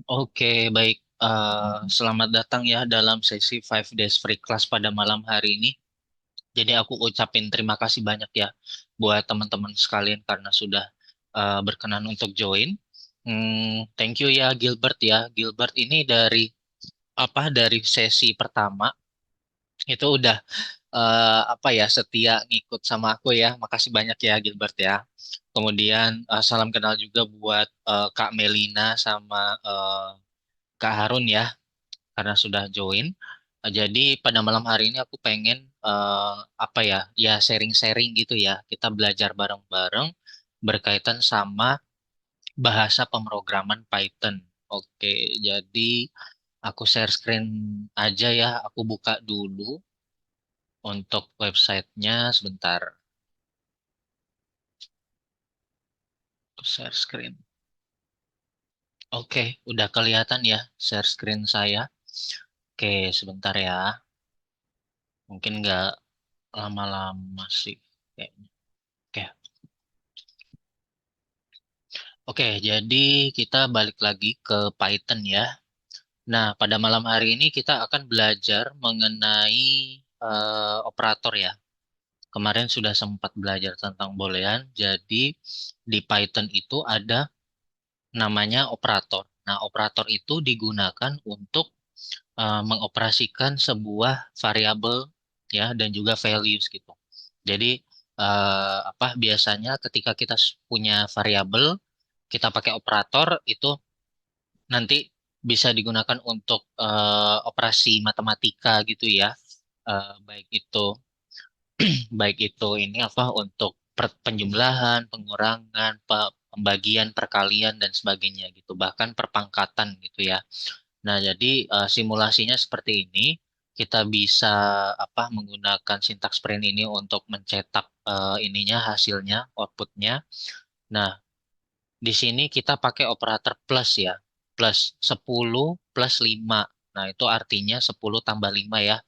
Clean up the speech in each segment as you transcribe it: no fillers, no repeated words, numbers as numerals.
Oke, baik. Selamat datang ya dalam sesi 5 days free class pada malam hari ini. Jadi aku ucapin terima kasih banyak ya buat teman-teman sekalian karena sudah berkenan untuk join. Thank you ya Gilbert ya. Gilbert ini dari sesi pertama itu udah setia ngikut sama aku ya. Makasih banyak ya Gilbert ya. Kemudian salam kenal juga buat Kak Melina sama Kak Harun ya karena sudah join. Jadi pada malam hari ini aku pengen ya sharing-sharing gitu ya. Kita belajar bareng-bareng berkaitan sama bahasa pemrograman Python. Oke, jadi aku share screen aja ya. Aku buka dulu untuk websitenya sebentar. Aku share screen. Oke, udah kelihatan ya share screen saya. Oke, sebentar ya. Mungkin nggak lama-lama sih kayaknya. Oke. Oke, jadi kita balik lagi ke Python ya. Nah, pada malam hari ini kita akan belajar mengenai operator ya. Kemarin sudah sempat belajar tentang boolean, jadi di Python itu ada namanya operator. Nah, operator itu digunakan untuk mengoperasikan sebuah variabel ya dan juga values gitu. Jadi biasanya ketika kita punya variabel, kita pakai operator itu nanti bisa digunakan untuk operasi matematika gitu ya. Baik itu ini untuk penjumlahan, pengurangan, pembagian, perkalian dan sebagainya gitu. Bahkan perpangkatan gitu ya. Nah, jadi simulasinya seperti ini. Kita bisa menggunakan sintaks print ini untuk mencetak ininya hasilnya, outputnya. Nah, di sini kita pakai operator plus ya. Plus 10 plus 5. Nah, itu artinya 10 tambah 5 ya.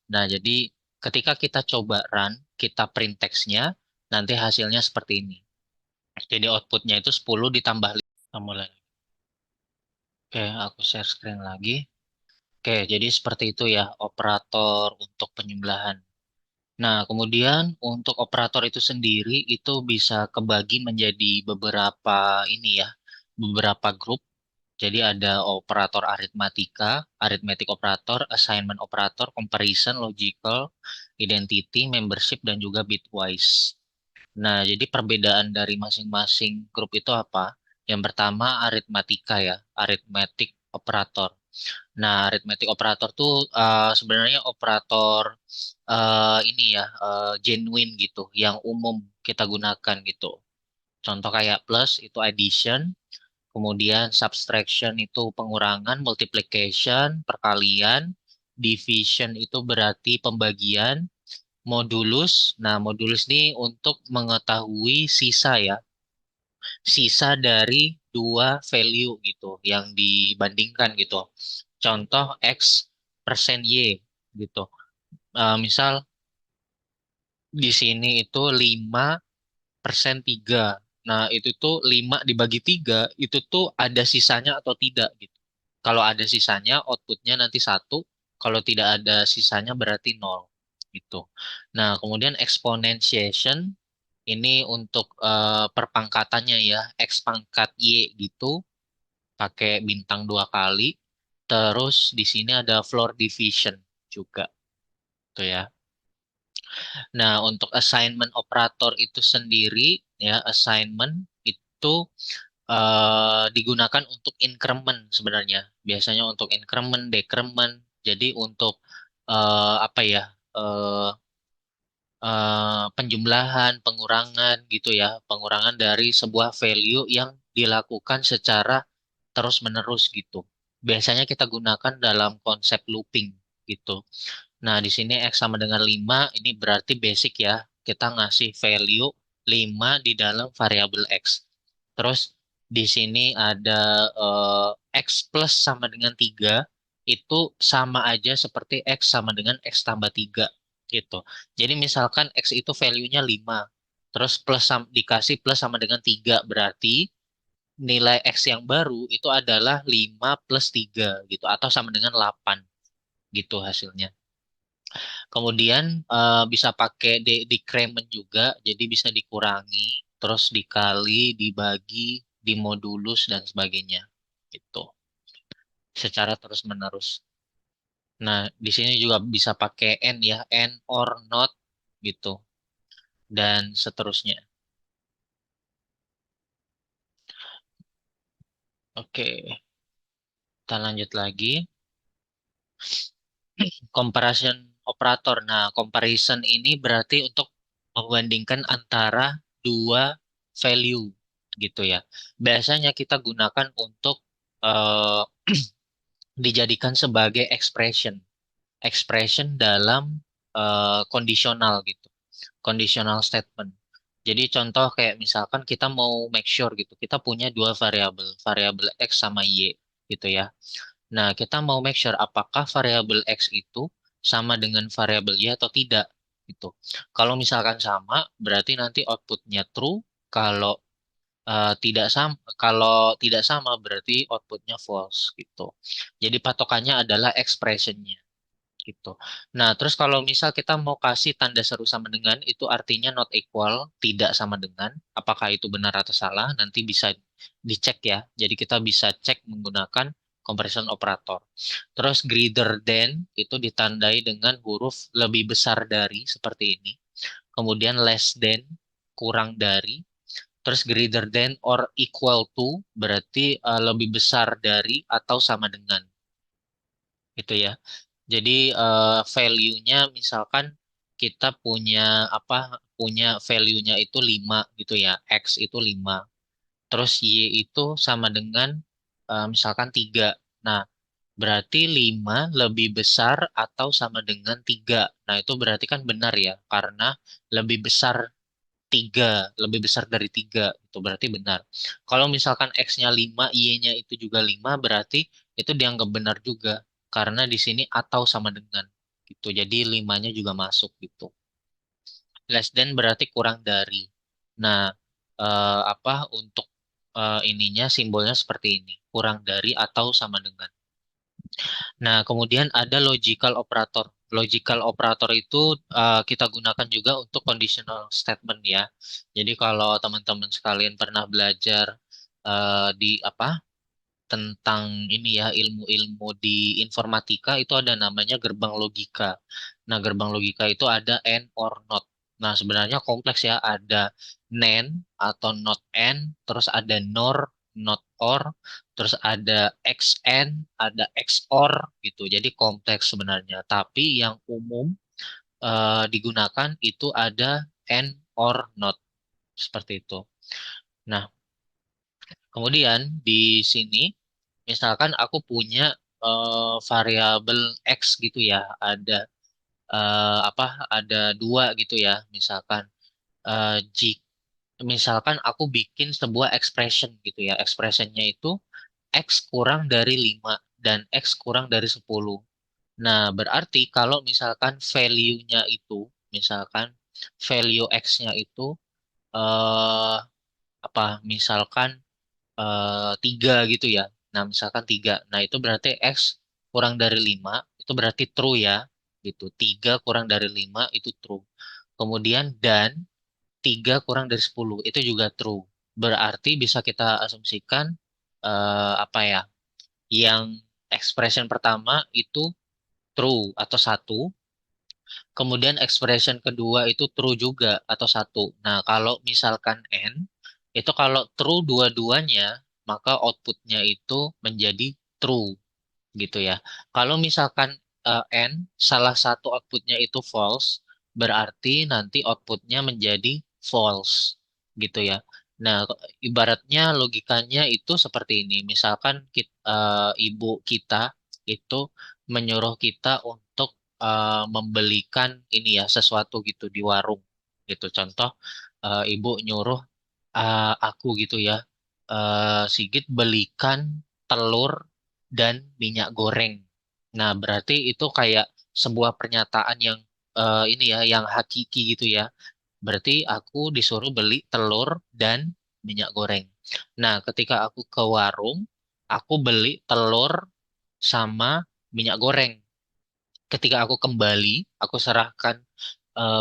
Nah, jadi ketika kita coba run, kita print text-nya, nanti hasilnya seperti ini. Jadi outputnya itu 10 ditambah 5. Mulai. Oke, aku share screen lagi. Oke, jadi seperti itu ya operator untuk penjumlahan. Nah, kemudian untuk operator itu sendiri itu bisa kebagi menjadi beberapa ini ya, beberapa grup. Jadi ada operator aritmatika, arithmetic operator, assignment operator, comparison, logical, identity, membership, dan juga bitwise. Nah, jadi perbedaan dari masing-masing grup itu apa? Yang pertama aritmatika ya, arithmetic operator. Nah, arithmetic operator tuh sebenarnya operator ini ya, genuine gitu, yang umum kita gunakan gitu. Contoh kayak plus itu addition, kemudian subtraction itu pengurangan, multiplication, perkalian, division itu berarti pembagian, modulus. Nah, modulus ini untuk mengetahui sisa ya, sisa dari dua value gitu yang dibandingkan gitu. Contoh X persen Y gitu. Misal di sini itu 5% 3. Nah, itu tuh 5 dibagi 3 itu tuh ada sisanya atau tidak gitu. Kalau ada sisanya, outputnya nanti 1. Kalau tidak ada sisanya berarti 0 gitu. Nah, kemudian exponentiation ini untuk perpangkatannya ya, X pangkat Y gitu, pakai bintang 2 kali. Terus di sini ada floor division juga, tuh ya. Nah, untuk assignment operator itu sendiri, ya, assignment itu digunakan untuk increment sebenarnya. Biasanya untuk increment, decrement. Jadi untuk eh, apa ya, eh, penjumlahan, pengurangan gitu ya, pengurangan dari sebuah value yang dilakukan secara terus-menerus gitu. Biasanya kita gunakan dalam konsep looping gitu. Nah, di sini X sama dengan 5, ini berarti basic ya. Kita ngasih value 5 di dalam variabel X. Terus di sini ada X plus sama dengan 3, itu sama aja seperti X sama dengan X tambah 3 gitu. Jadi misalkan X itu value-nya 5, terus dikasih plus sama dengan 3, berarti nilai X yang baru itu adalah 5 plus 3 gitu atau sama dengan 8 gitu hasilnya. Kemudian bisa pakai decrement juga, jadi bisa dikurangi, terus dikali, dibagi, dimodulus dan sebagainya gitu. Secara terus-menerus. Nah, di sini juga bisa pakai N ya, N or not gitu dan seterusnya. Oke, kita lanjut lagi. Comparison operator. Nah, comparison ini berarti untuk membandingkan antara dua value gitu ya. Biasanya kita gunakan untuk eh, dijadikan sebagai expression dalam kondisional gitu, conditional statement. Jadi contoh kayak misalkan kita mau make sure gitu, kita punya dua variabel, variabel X sama Y gitu ya. Nah, kita mau make sure apakah variabel X itu sama dengan variabel Y atau tidak gitu. Kalau misalkan sama, berarti nanti outputnya true. Kalau tidak sama, berarti outputnya false gitu. Jadi patokannya adalah expressionnya gitu. Nah, terus kalau misal kita mau kasih tanda seru sama dengan, itu artinya not equal, tidak sama dengan. Apakah itu benar atau salah? Nanti bisa dicek ya. Jadi kita bisa cek menggunakan comparison operator. Terus greater than itu ditandai dengan huruf lebih besar dari seperti ini. Kemudian less than kurang dari. Terus greater than or equal to berarti lebih besar dari atau sama dengan gitu ya. Jadi value-nya misalkan kita punya apa punya value-nya itu 5 gitu ya. X itu 5. Terus Y itu sama dengan misalkan 3. Nah, berarti 5 lebih besar atau sama dengan 3. Nah, itu berarti kan benar ya karena lebih besar 3, lebih besar dari 3 itu berarti benar. Kalau misalkan X-nya 5, Y-nya itu juga 5, berarti itu dianggap benar juga karena di sini atau sama dengan gitu. Jadi 5-nya juga masuk gitu. Less than berarti kurang dari. Nah, apa untuk ininya simbolnya seperti ini, kurang dari atau sama dengan. Nah, kemudian ada logical operator. Logical operator itu kita gunakan juga untuk conditional statement ya. Jadi kalau teman-teman sekalian pernah belajar di apa tentang ini ya ilmu-ilmu di informatika itu ada namanya gerbang logika. Nah, gerbang logika itu ada and or not. Nah, sebenarnya kompleks ya, ada NAND atau not and, terus ada NOR, not or, terus ada XN, ada XOR gitu. Jadi kompleks sebenarnya. Tapi yang umum digunakan itu ada and or not seperti itu. Nah, kemudian di sini, misalkan aku punya variabel X gitu ya, ada apa? Ada dua gitu ya, misalkan jika misalkan aku bikin sebuah expression gitu ya, expressionnya itu X kurang dari 5 dan X kurang dari 10. Nah, berarti kalau misalkan value-nya itu, misalkan value X-nya itu eh apa? Misalkan 3 gitu ya. Nah, misalkan 3. Nah, itu berarti X kurang dari 5 itu berarti true ya. Gitu. 3 kurang dari 5 itu true. Kemudian dan 3 kurang dari 10 itu juga true. Berarti bisa kita asumsikan apa ya? Yang expression pertama itu true atau satu. Kemudian expression kedua itu true juga atau satu. Nah, kalau misalkan n, itu kalau true dua-duanya, maka outputnya itu menjadi true gitu ya. Kalau misalkan n, salah satu outputnya itu false, berarti nanti outputnya menjadi false gitu ya. Nah, ibaratnya logikanya itu seperti ini. Misalkan ibu kita itu menyuruh kita untuk membelikan ini ya sesuatu gitu di warung gitu. Contoh ibu nyuruh aku gitu ya, Sigit belikan telur dan minyak goreng. Nah, berarti itu kayak sebuah pernyataan yang ini ya, yang hakiki gitu ya. Berarti aku disuruh beli telur dan minyak goreng. Nah, ketika aku ke warung, aku beli telur sama minyak goreng. Ketika aku kembali, aku serahkan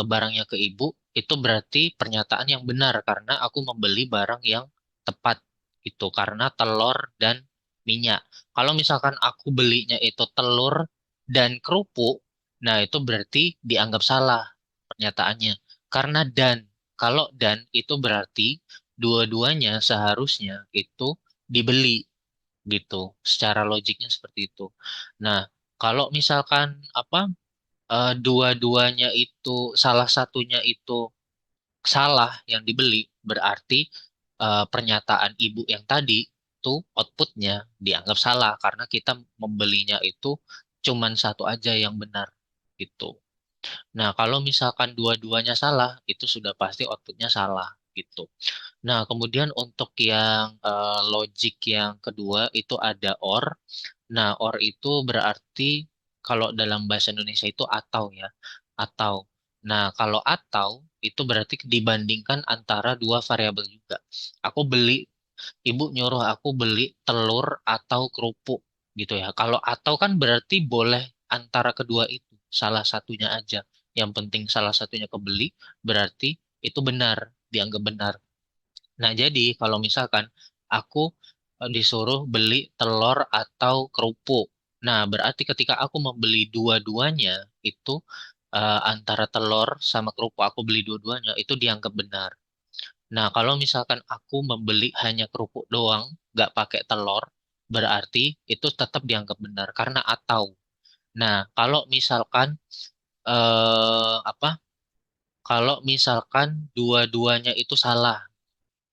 barangnya ke ibu, itu berarti pernyataan yang benar karena aku membeli barang yang tepat itu karena telur dan minyak. Kalau misalkan aku belinya itu telur dan kerupuk, nah itu berarti dianggap salah pernyataannya. Karena kalau dan itu berarti dua-duanya seharusnya itu dibeli gitu. Secara logiknya seperti itu. Nah, kalau misalkan apa dua-duanya itu salah satunya itu salah yang dibeli, berarti pernyataan ibu yang tadi itu outputnya dianggap salah karena kita membelinya itu cuman satu aja yang benar gitu. Nah, kalau misalkan dua-duanya salah, itu sudah pasti outputnya salah gitu. Nah, kemudian untuk yang logik yang kedua itu ada or. Nah, or itu berarti kalau dalam bahasa Indonesia itu atau ya, atau. Nah, kalau atau itu berarti dibandingkan antara dua variabel juga. Aku beli, ibu nyuruh aku beli telur atau kerupuk gitu ya. Kalau atau kan berarti boleh antara kedua itu, salah satunya aja. Yang penting salah satunya kebeli, berarti itu benar, dianggap benar. Nah, jadi kalau misalkan aku disuruh beli telur atau kerupuk. Nah, berarti ketika aku membeli dua-duanya itu antara telur sama kerupuk aku beli dua-duanya itu dianggap benar. Nah, kalau misalkan aku membeli hanya kerupuk doang, nggak pakai telur, berarti itu tetap dianggap benar karena atau. Nah, kalau misalkan apa? Kalau misalkan dua-duanya itu salah,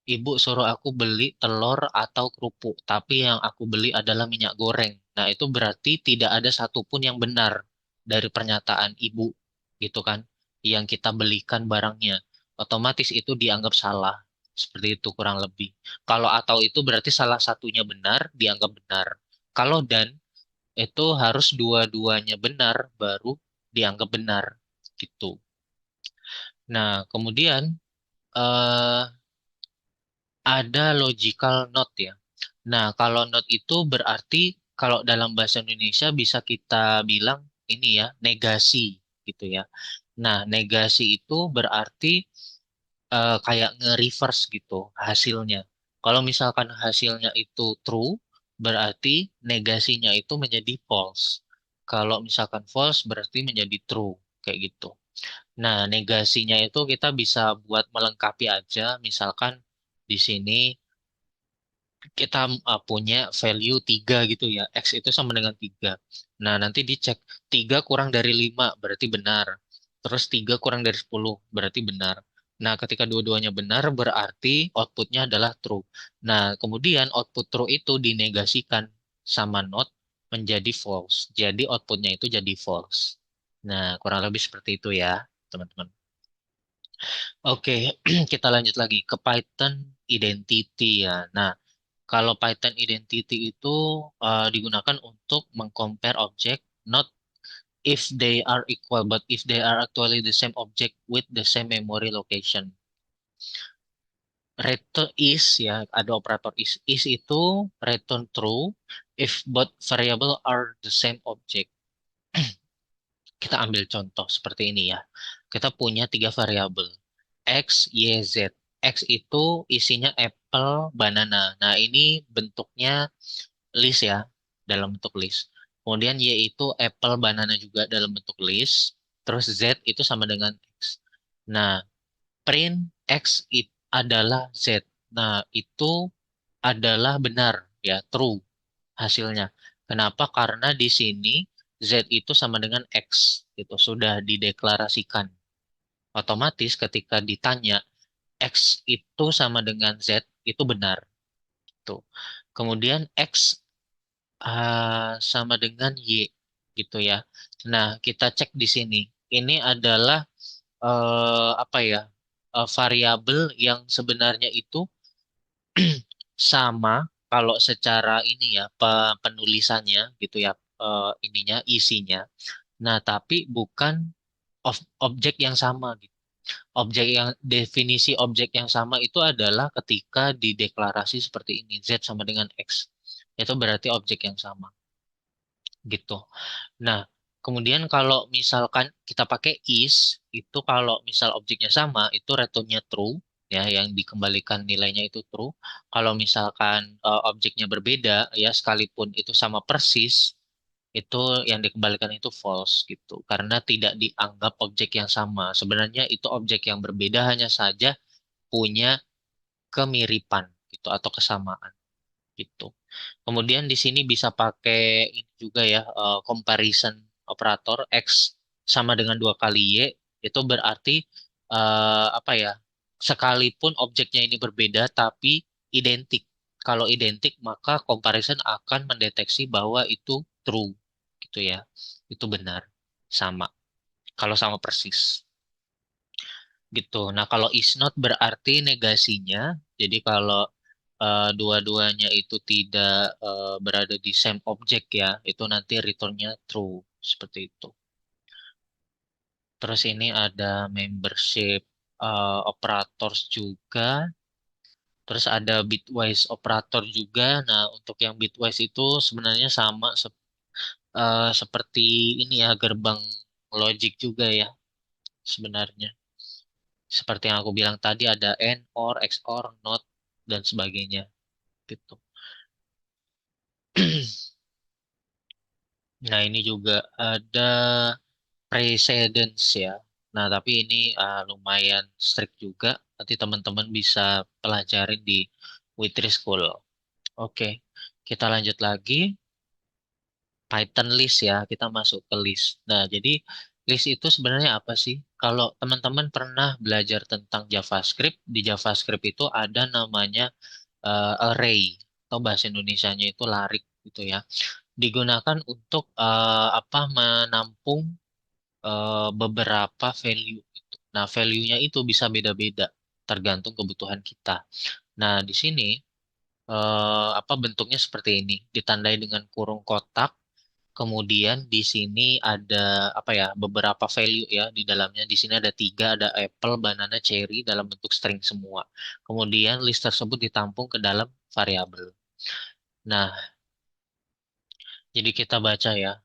ibu suruh aku beli telur atau kerupuk, tapi yang aku beli adalah minyak goreng. Nah, itu berarti tidak ada satupun yang benar dari pernyataan ibu, gitu kan? Yang kita belikan barangnya. Otomatis itu dianggap salah. Seperti itu kurang lebih. Kalau atau itu berarti salah satunya benar, dianggap benar. Kalau dan, itu harus dua-duanya benar, baru dianggap benar. Gitu. Nah, kemudian eh, ada logical note ya. Nah, kalau not itu berarti kalau dalam bahasa Indonesia bisa kita bilang ini ya, negasi gitu ya. Nah, negasi itu berarti kayak nge-reverse gitu hasilnya. Kalau misalkan hasilnya itu true, berarti negasinya itu menjadi false. Kalau misalkan false berarti menjadi true, kayak gitu. Nah, negasinya itu kita bisa buat melengkapi aja, misalkan di sini kita punya value 3 gitu ya. X itu sama dengan 3. Nah, nanti dicek 3 kurang dari 5 berarti benar. Terus 3 kurang dari 10 berarti benar. Nah, ketika dua-duanya benar berarti outputnya adalah true. Nah, kemudian output true itu dinegasikan sama not menjadi false. Jadi outputnya itu jadi false. Nah, kurang lebih seperti itu ya, teman-teman. Oke, kita lanjut lagi ke Python identity ya. Nah, kalau Python identity itu digunakan untuk mengcompare objek, not if they are equal, but if they are actually the same object with the same memory location. Return is ya, ada operator is. Is itu return true if both variable are the same object. Kita ambil contoh seperti ini ya. Kita punya tiga variabel. X, Y, Z. X itu isinya apple, banana. Nah, ini bentuknya list ya, dalam bentuk list. Kemudian Y itu apple, banana juga dalam bentuk list. Terus Z itu sama dengan X. Nah, print X adalah Z. Nah, itu adalah benar ya, true hasilnya. Kenapa? Karena di sini Z itu sama dengan X. Itu sudah dideklarasikan. Otomatis ketika ditanya X itu sama dengan Z, itu benar. Tuh. Kemudian X sama dengan Y gitu ya. Nah, kita cek di sini. Ini adalah apa ya? Variabel yang sebenarnya itu sama kalau secara ini ya penulisannya gitu ya ininya isinya. Nah, tapi bukan objek yang sama gitu. Definisi objek yang sama itu adalah ketika di deklarasi seperti ini, Z sama dengan X. Itu berarti objek yang sama gitu. Nah, kemudian kalau misalkan kita pakai is, itu kalau misal objeknya sama, itu returnnya true, ya, yang dikembalikan nilainya itu true. Kalau misalkan objeknya berbeda, ya, sekalipun itu sama persis, itu yang dikembalikan itu false gitu. Karena tidak dianggap objek yang sama. Sebenarnya itu objek yang berbeda, hanya saja punya kemiripan gitu atau kesamaan gitu. Kemudian di sini bisa pakai ini juga ya, comparison operator X sama dengan 2 kali Y, itu berarti apa ya, sekalipun objeknya ini berbeda tapi identik. Kalau identik maka comparison akan mendeteksi bahwa itu true gitu ya. Itu benar, sama. Kalau sama persis gitu. Nah, kalau is not berarti negasinya. Jadi kalau dua-duanya itu tidak berada di same object ya, itu nanti returnnya true seperti itu. Terus ini ada membership operators juga. Terus ada bitwise operator juga. Nah, untuk yang bitwise itu sebenarnya sama seperti ini ya, gerbang logic juga ya sebenarnya. Seperti yang aku bilang tadi, ada AND, OR, XOR, NOT, dan sebagainya gitu. Nah, ini juga ada precedence ya. Nah, tapi ini lumayan strict juga. Nanti teman-teman bisa pelajarin di Witri School. Oke, kita lanjut lagi. Python list ya, kita masuk ke list. Nah, jadi list itu sebenarnya apa sih? Kalau teman-teman pernah belajar tentang JavaScript, di JavaScript itu ada namanya array, atau bahasa Indonesianya itu larik gitu ya. Digunakan untuk apa, menampung beberapa value gitu. Nah, value-nya itu bisa beda-beda tergantung kebutuhan kita. Nah, di sini apa, bentuknya seperti ini, ditandai dengan kurung kotak. Kemudian di sini ada apa ya, beberapa value ya di dalamnya. Di sini ada 3, ada apple, banana, cherry dalam bentuk string semua. Kemudian list tersebut ditampung ke dalam variabel. Nah, jadi kita baca ya.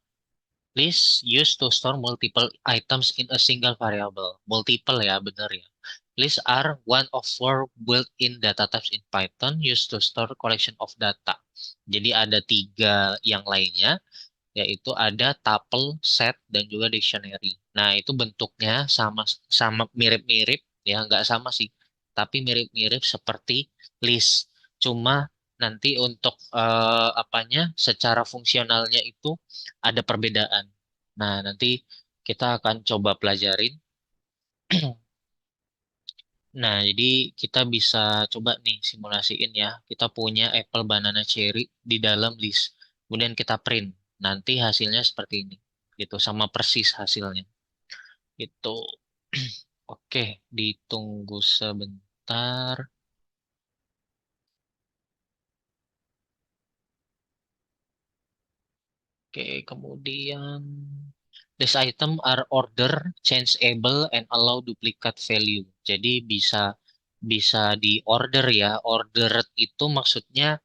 List used to store multiple items in a single variable. Multiple ya, benar ya. Lists are one of four built-in data types in Python used to store collection of data. Jadi ada 3 yang lainnya, yaitu ada tuple, set, dan juga dictionary. Nah, itu bentuknya sama sama mirip-mirip ya, nggak sama sih, tapi mirip-mirip seperti list. Cuma nanti untuk apanya, secara fungsionalnya itu ada perbedaan. Nah, nanti kita akan coba pelajarin. Nah, jadi kita bisa coba nih simulasiin ya. Kita punya apple, banana, cherry di dalam list. Kemudian kita print. Nanti hasilnya seperti ini. Gitu, sama persis hasilnya. Gitu. Oke, ditunggu sebentar. Oke, kemudian these item are order, changeable, and allow duplicate value. Jadi bisa bisa di order ya. Order itu maksudnya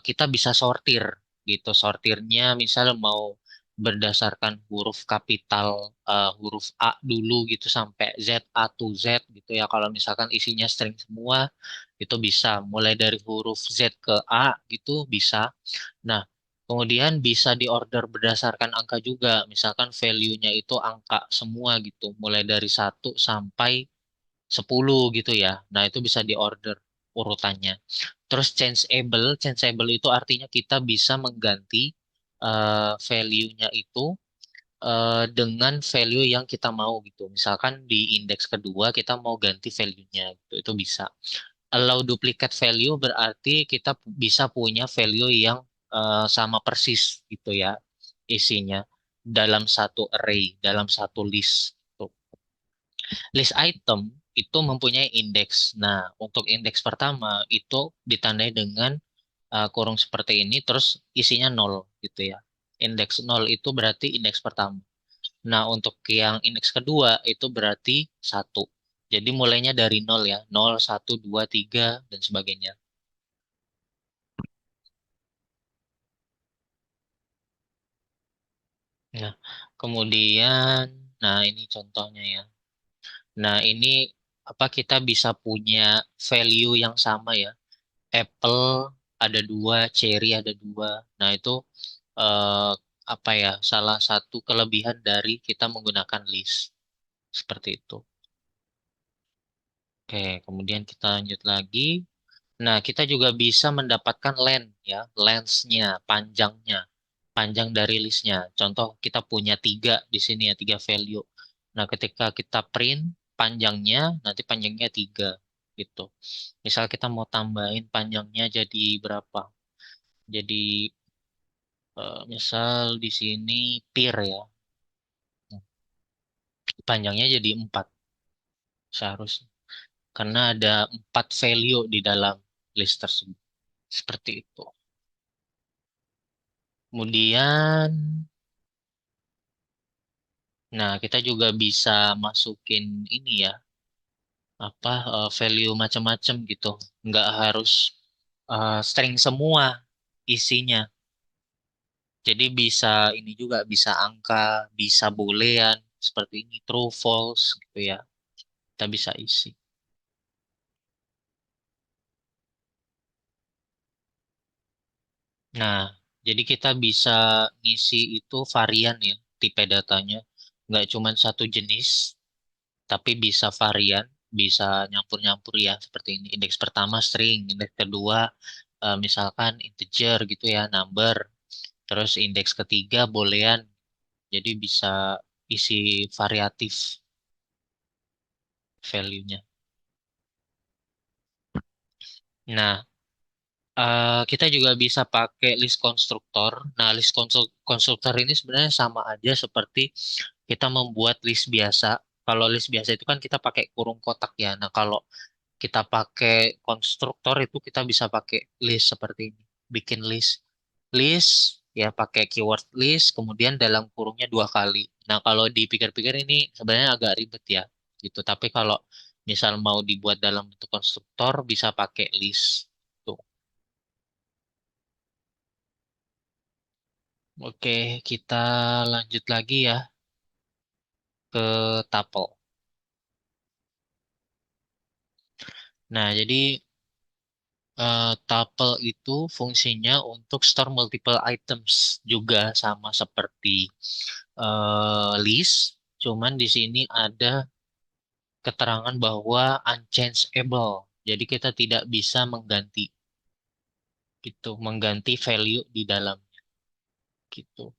kita bisa sortir gitu. Sortirnya misal mau berdasarkan huruf kapital, huruf A dulu gitu sampai Z, A to Z gitu ya. Kalau misalkan isinya string semua itu bisa. Mulai dari huruf Z ke A gitu bisa. Nah, kemudian bisa diorder berdasarkan angka juga. Misalkan value-nya itu angka semua gitu. Mulai dari 1 sampai 10 gitu ya. Nah, itu bisa diorder urutannya. Terus changeable itu artinya kita bisa mengganti value-nya itu dengan value yang kita mau gitu. Misalkan di indeks kedua kita mau ganti value-nya gitu. Itu bisa. Allow duplicate value berarti kita bisa punya value yang sama persis gitu ya isinya dalam satu array, dalam satu list. Tuh. List item itu mempunyai indeks. Nah, untuk indeks pertama itu ditandai dengan kurung seperti ini, terus isinya 0 gitu ya. Indeks 0 itu berarti indeks pertama. Nah, untuk yang indeks kedua itu berarti satu. Jadi mulainya dari nol ya, nol, satu, dua, tiga, dan sebagainya. Nah, kemudian, nah ini contohnya ya. Nah, ini apa kita bisa punya value yang sama ya. Apple ada dua, cherry ada dua. Nah, itu eh, apa ya? Salah satu kelebihan dari kita menggunakan list seperti itu. Oke, kemudian kita lanjut lagi. Nah, kita juga bisa mendapatkan length ya, length-nya, panjangnya, panjang dari listnya. Contoh kita punya tiga di sini ya, tiga value. Nah, ketika kita print panjangnya, nanti panjangnya tiga gitu. Misal kita mau tambahin panjangnya jadi berapa? Jadi misal di sini peer ya, panjangnya jadi empat seharusnya. Karena ada empat value di dalam list tersebut. Seperti itu. Kemudian nah, kita juga bisa masukin ini ya, apa value macam-macam gitu. Nggak harus string semua isinya. Jadi bisa ini juga bisa angka, bisa boolean seperti ini, true, false gitu ya. Kita bisa isi. Nah, jadi kita bisa ngisi itu varian ya, tipe datanya. Nggak cuma satu jenis, tapi bisa varian, bisa nyampur-nyampur ya seperti ini. Indeks pertama string, indeks kedua misalkan integer gitu ya, number. Terus indeks ketiga boolean. Jadi bisa isi variatif value-nya. Nah, kita juga bisa pakai list konstruktor. Nah, list konstruktor ini sebenarnya sama aja seperti kita membuat list biasa. Kalau list biasa itu kan kita pakai kurung kotak ya. Nah, kalau kita pakai konstruktor itu kita bisa pakai list seperti ini. Bikin list. List ya pakai keyword list kemudian dalam kurungnya dua kali. Nah, kalau dipikir-pikir ini sebenarnya agak ribet ya gitu. Tapi kalau misal mau dibuat dalam bentuk konstruktor bisa pakai list. Tuh. Oke, kita lanjut lagi ya ke tuple. Nah, jadi tuple itu fungsinya untuk store multiple items juga sama seperti list, cuman di sini ada keterangan bahwa unchangeable. Jadi kita tidak bisa mengganti gitu, mengganti value di dalam gitu.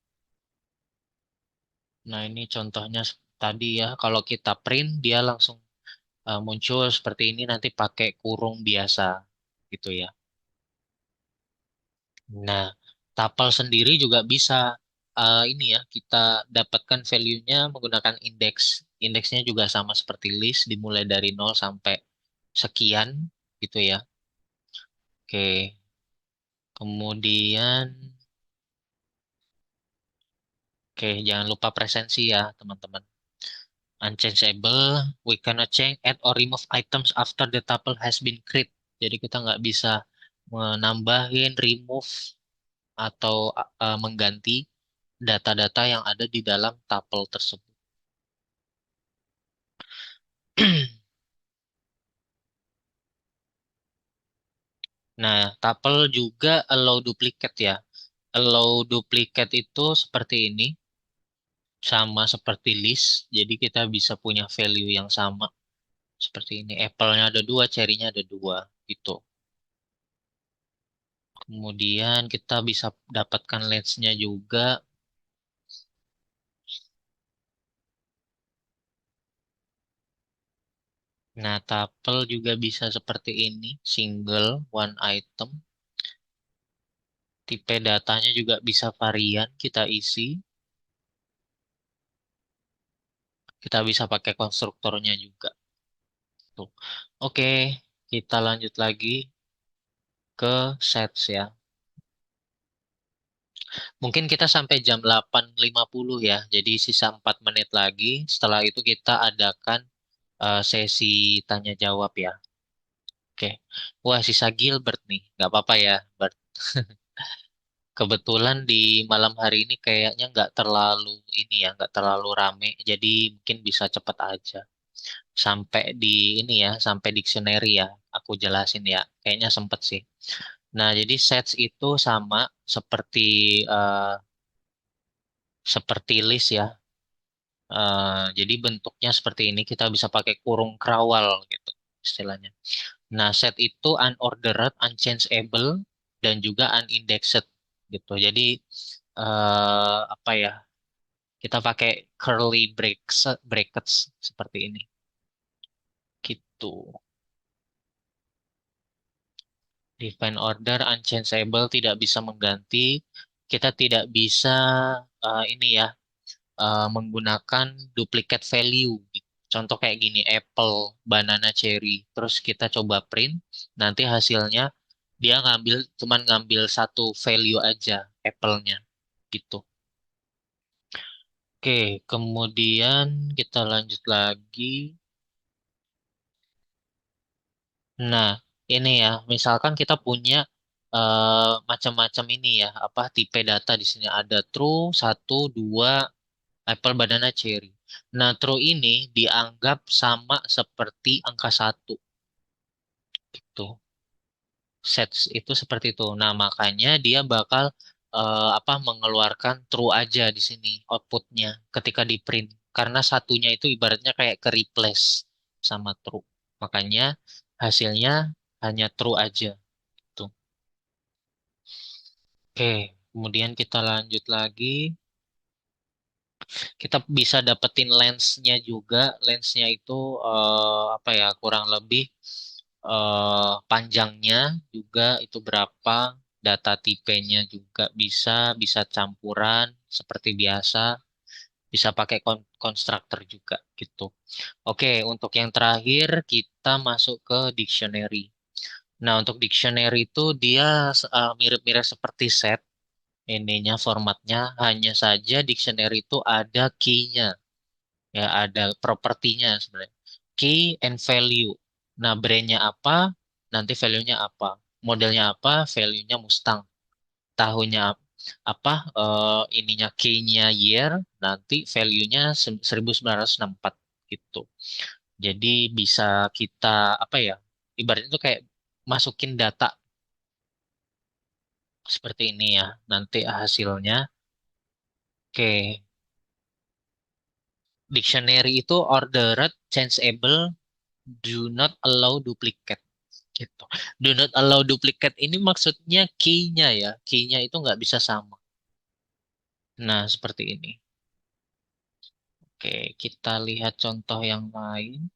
Nah, ini contohnya tadi ya, kalau kita print dia langsung muncul seperti ini nanti pakai kurung biasa gitu ya. Nah, tuple sendiri juga bisa ini ya, kita dapatkan value-nya menggunakan indeks. Indeksnya juga sama seperti list, dimulai dari nol sampai sekian gitu ya. Oke, kemudian oke, jangan lupa presensi ya, teman-teman. Unchangeable, we cannot change, add or remove items after the tuple has been created. Jadi kita nggak bisa menambahin, remove, atau mengganti data-data yang ada di dalam tuple tersebut. Nah, tuple juga allow duplicate ya. Allow duplicate itu seperti ini, sama seperti list. Jadi kita bisa punya value yang sama. Seperti ini, apple-nya ada dua, cherry-nya ada dua, gitu. Kemudian kita bisa dapatkan length-nya juga. Nah, tuple juga bisa seperti ini, single, one item. Tipe datanya juga bisa varian, kita isi. Kita bisa pakai konstruktornya juga. Tuh. Oke, kita lanjut lagi ke sets ya. Mungkin kita sampai jam 8.50 ya. Jadi sisa 4 menit lagi. Setelah itu kita adakan sesi tanya jawab ya. Oke. Wah, sisa Gilbert nih. Nggak apa-apa ya, Bert. Kebetulan di malam hari ini kayaknya nggak terlalu ini ya, nggak terlalu rame. Jadi mungkin bisa cepat aja. Sampai di ini ya, sampai dictionary ya. Aku jelasin ya. Kayaknya sempet sih. Nah, jadi sets itu sama seperti eh, seperti list ya. Jadi bentuknya seperti ini, kita bisa pakai kurung kerawal gitu istilahnya. Nah, set itu unordered, unchangeable, dan juga unindexed gitu. Jadi apa ya? Kita pakai curly brackets seperti ini. Gitu. Define order unchangeable tidak bisa mengganti. Kita tidak bisa ini ya menggunakan duplicate value. Gitu. Contoh kayak gini, apple, banana, cherry. Terus kita coba print, nanti hasilnya dia cuman ngambil satu value aja, apple-nya. Gitu. Oke, kemudian kita lanjut lagi. Nah, ini ya, misalkan kita punya macam-macam ini ya, apa tipe data di sini ada true, satu, dua, apple, banana, cherry. Nah, true ini dianggap sama seperti angka satu, gitu. Sets itu seperti itu. Nah, makanya dia bakal apa mengeluarkan true aja di sini outputnya ketika di print. Karena satunya itu ibaratnya kayak ke replace sama true. Makanya hasilnya hanya true aja. Tuh. Oke, kemudian kita lanjut lagi. Kita bisa dapetin lensnya juga. Lensnya itu apa ya kurang lebih panjangnya juga itu berapa. Data tipenya juga bisa campuran seperti biasa. Bisa pakai konstruktor juga gitu. Oke, untuk yang terakhir kita masuk ke dictionary. Nah, untuk dictionary itu dia mirip-mirip seperti set. Ininya formatnya hanya saja dictionary itu ada key-nya, ya ada propertinya sebenarnya. Key and value. Nah, brand-nya apa, nanti value-nya apa. Modelnya apa, value-nya Mustang. Tahunnya apa, ininya key-nya year, nanti value-nya 1964 gitu. Jadi bisa kita apa ya, ibaratnya itu kayak masukin data seperti ini ya. Nanti hasilnya. Oke, dictionary itu ordered, changeable, do not allow duplicate. Gitu. Do not allow duplicate ini maksudnya key-nya ya. Key-nya itu nggak bisa sama. Nah, seperti ini. Oke, kita lihat contoh yang lain.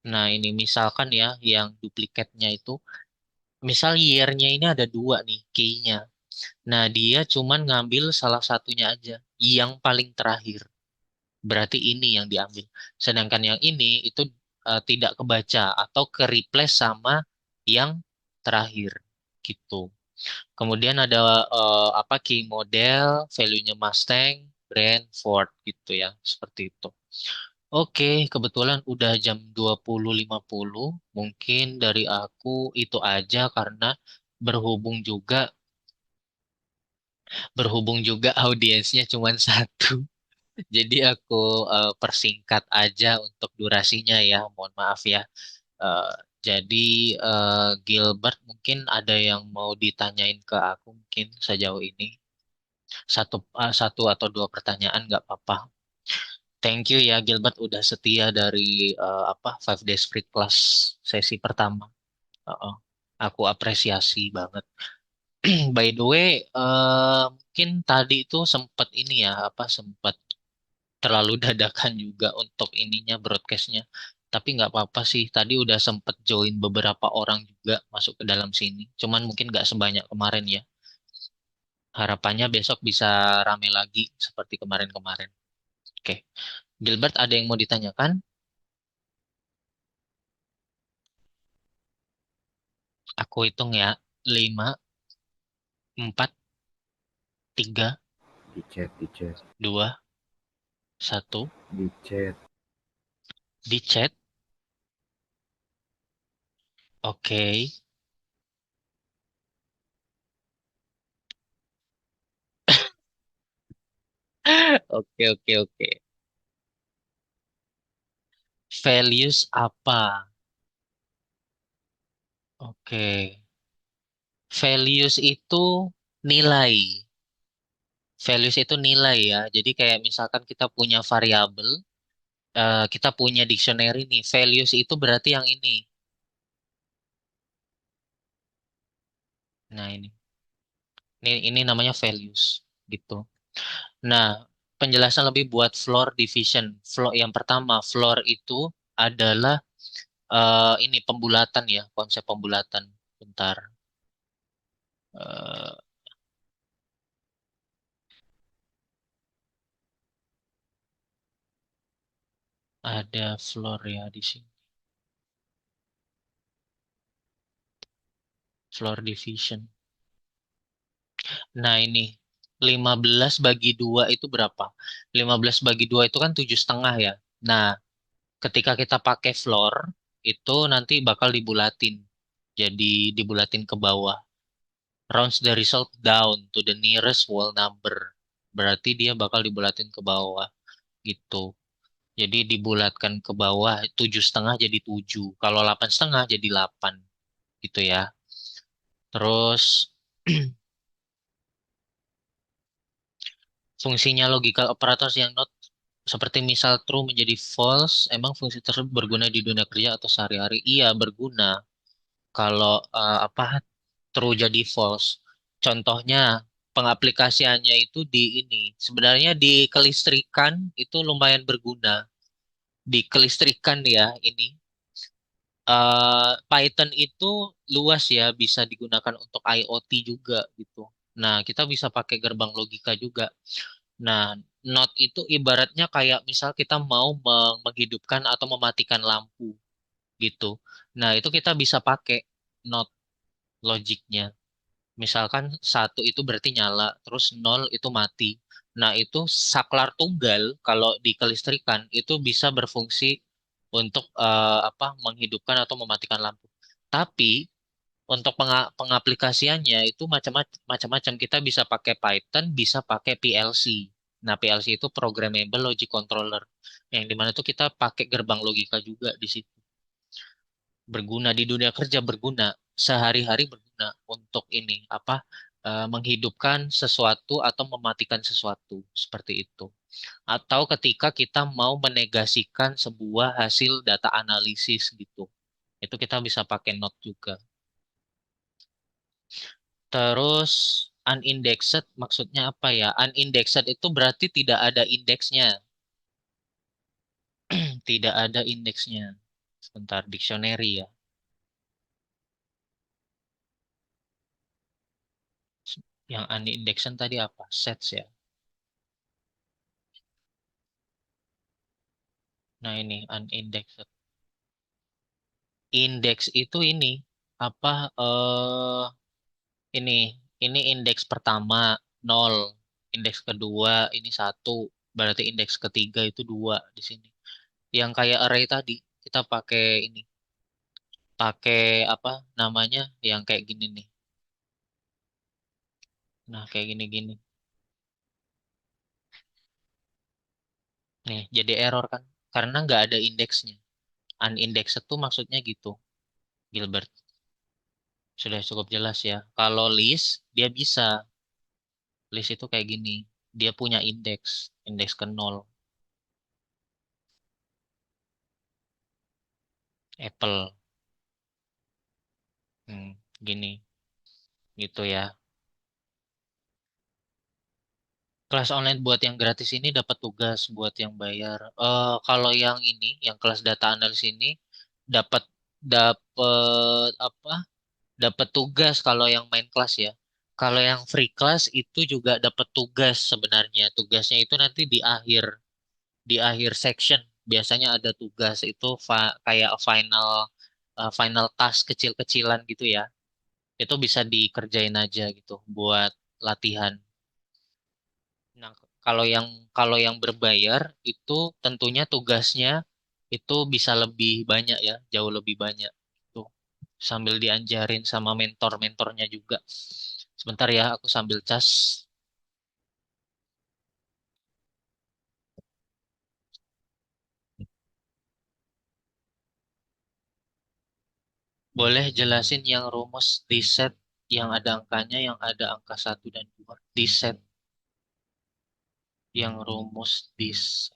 Nah, ini misalkan ya, yang duplikatnya itu. Misal year-nya ini ada dua nih, key-nya. Nah, dia cuman ngambil salah satunya aja. Yang paling terakhir. Berarti ini yang diambil. Sedangkan yang ini itu tidak kebaca atau ke replace sama yang terakhir gitu. Kemudian ada apa key model, value-nya Mustang, brand Ford gitu ya, seperti itu. Oke, kebetulan udah jam 20.50. Mungkin dari aku itu aja karena berhubung juga berhubung juga audiensnya cuma satu. Jadi aku persingkat aja untuk durasinya ya, mohon maaf ya. Eh, jadi Gilbert mungkin ada yang mau ditanyain ke aku mungkin sejauh ini satu atau dua pertanyaan nggak apa-apa. Thank you ya Gilbert udah setia dari apa Five Days Free Class sesi pertama. Uh-uh. Aku apresiasi banget. By the way, mungkin tadi itu sempat ini ya apa sempat terlalu dadakan juga untuk ininya broadcastnya. Tapi nggak apa-apa sih. Tadi udah sempet join beberapa orang juga masuk ke dalam sini. Cuman mungkin nggak sebanyak kemarin ya. Harapannya besok bisa rame lagi seperti kemarin-kemarin. Oke. Gilbert ada yang mau ditanyakan? Aku hitung ya. 5, 4, Tiga, Di chat, di chat, dua, satu. di chat. Di chat. Oke. Oke, oke, oke. Values apa? Oke. Values itu nilai. Values itu nilai ya. Jadi kayak misalkan kita punya variabel, kita punya dictionary nih. Values itu berarti yang ini. Nah, ini namanya values gitu. Nah, penjelasan lebih buat floor division. Floor yang pertama, floor itu adalah ini pembulatan ya, konsep pembulatan. Bentar. Eh, ada floor ya di sini. Floor division. Nah, ini 15 bagi 2 itu berapa? 15 bagi 2 itu kan 7,5 ya. Nah, ketika kita pakai floor, itu nanti bakal dibulatin. Jadi dibulatin ke bawah. Rounds the result down to the nearest whole number. Berarti dia bakal dibulatin ke bawah gitu. Jadi dibulatkan ke bawah 7,5 jadi 7. Kalau 8,5 jadi 8 gitu ya. Terus fungsinya logical operators yang not seperti misal true menjadi false, emang fungsi tersebut berguna di dunia kerja atau sehari-hari? Iya, berguna. Kalau apa true jadi false. Contohnya pengaplikasiannya itu di ini. Sebenarnya di kelistrikan itu lumayan berguna. Di kelistrikan ya ini. Python itu luas ya, bisa digunakan untuk IoT juga gitu. Nah, kita bisa pakai gerbang logika juga. Nah, not itu ibaratnya kayak misal kita mau menghidupkan atau mematikan lampu gitu. Nah, itu kita bisa pakai not logiknya. Misalkan satu itu berarti nyala, terus nol itu mati. Nah, itu saklar tunggal kalau di kelistrikan itu bisa berfungsi untuk apa menghidupkan atau mematikan lampu. Tapi untuk pengaplikasiannya itu macam-macam. Kita bisa pakai Python, bisa pakai PLC. Nah, PLC itu Programmable Logic Controller. Yang dimana itu kita pakai gerbang logika juga di situ. Berguna di dunia kerja, berguna sehari-hari, berguna untuk ini apa menghidupkan sesuatu atau mematikan sesuatu seperti itu. Atau ketika kita mau menegasikan sebuah hasil data analisis gitu. Itu kita bisa pakai note juga. Terus unindexed maksudnya apa ya? Unindexed itu berarti tidak ada indeksnya. Tidak ada indeksnya. Sebentar, dictionary ya. Yang unindexed tadi apa? Sets ya. Nah, ini unindexed. Indeks itu ini apa ini ini indeks pertama 0, indeks kedua ini 1, berarti indeks ketiga itu 2 di sini. Yang kayak array tadi kita pakai ini, pakai apa namanya yang kayak gini nih. Nah, kayak gini-gini. Nih, jadi error kan? Karena nggak ada indeksnya. Unindexed itu maksudnya gitu, Gilbert. Sudah cukup jelas ya. Kalau list, dia bisa. List itu kayak gini. Dia punya indeks. Indeks ke 0. Apple. Gini. Gitu ya. Kelas online buat yang gratis ini dapat tugas buat yang bayar. Kalau yang ini, yang kelas data analis ini dapat dapat apa? Dapat tugas kalau yang main kelas ya. Kalau yang free class itu juga dapat tugas sebenarnya. Tugasnya itu nanti di akhir section biasanya ada tugas itu kayak final task kecil-kecilan gitu ya. Itu bisa dikerjain aja gitu buat latihan. Kalau yang berbayar itu tentunya tugasnya itu bisa lebih banyak ya, jauh lebih banyak. Tuh, sambil diajarin sama mentor-mentornya juga. Sebentar ya, aku sambil cas. Boleh jelasin yang rumus di set yang ada angkanya, yang ada angka satu dan 2. Di set yang rumus di set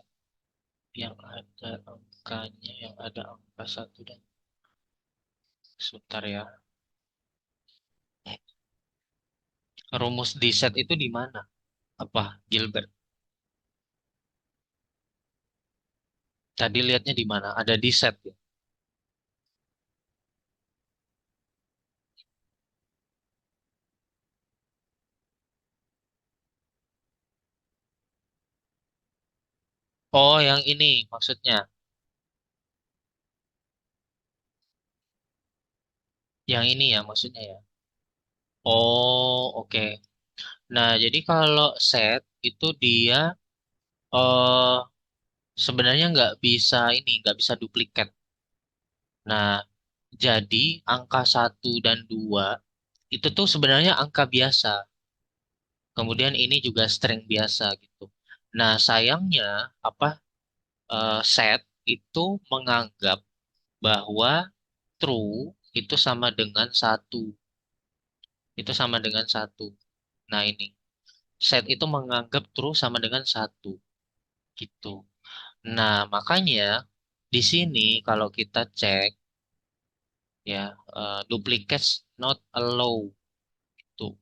yang ada angkanya, yang ada angka satu dan sebentar ya. Rumus di set itu di mana? Apa, Gilbert? Tadi lihatnya di mana? Ada di set ya. Oh, yang ini maksudnya. Yang ini ya maksudnya ya. Oh, oke. Nah, jadi kalau set itu dia eh sebenarnya nggak bisa duplikat. Nah, jadi angka satu dan 2 itu tuh sebenarnya angka biasa. Kemudian ini juga string biasa gitu. Nah, sayangnya apa set itu menganggap bahwa true itu sama dengan satu. Itu sama dengan satu. Nah, ini set itu menganggap true sama dengan satu gitu. Nah, makanya di sini kalau kita cek ya duplicates not allow tuh.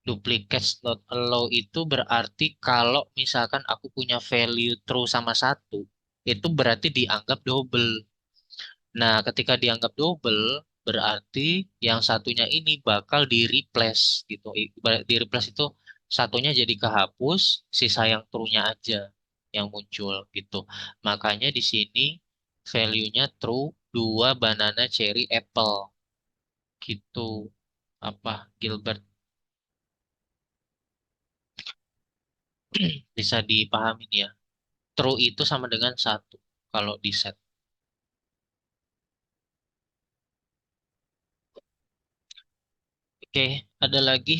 Duplicates not allow itu berarti kalau misalkan aku punya value true sama satu, itu berarti dianggap double. Nah, ketika dianggap double, berarti yang satunya ini bakal di replace gitu. Di replace itu satunya jadi kehapus, sisa yang true-nya aja yang muncul gitu. Makanya di sini value-nya true, dua banana cherry apple gitu. Apa, Gilbert? Bisa dipahamin ya. True itu sama dengan satu kalau di set. Oke, ada lagi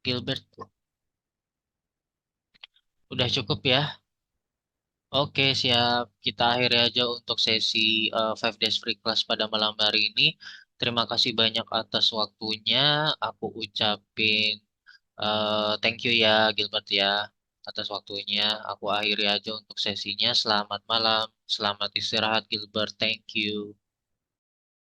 Gilbert. Udah cukup ya. Oke, siap. Kita akhiri aja untuk sesi Five Days Free Class pada malam hari ini. Terima kasih banyak atas waktunya. Aku ucapin thank you ya Gilbert ya atas waktunya. Aku akhiri aja untuk sesinya. Selamat malam, selamat istirahat Gilbert. Thank you.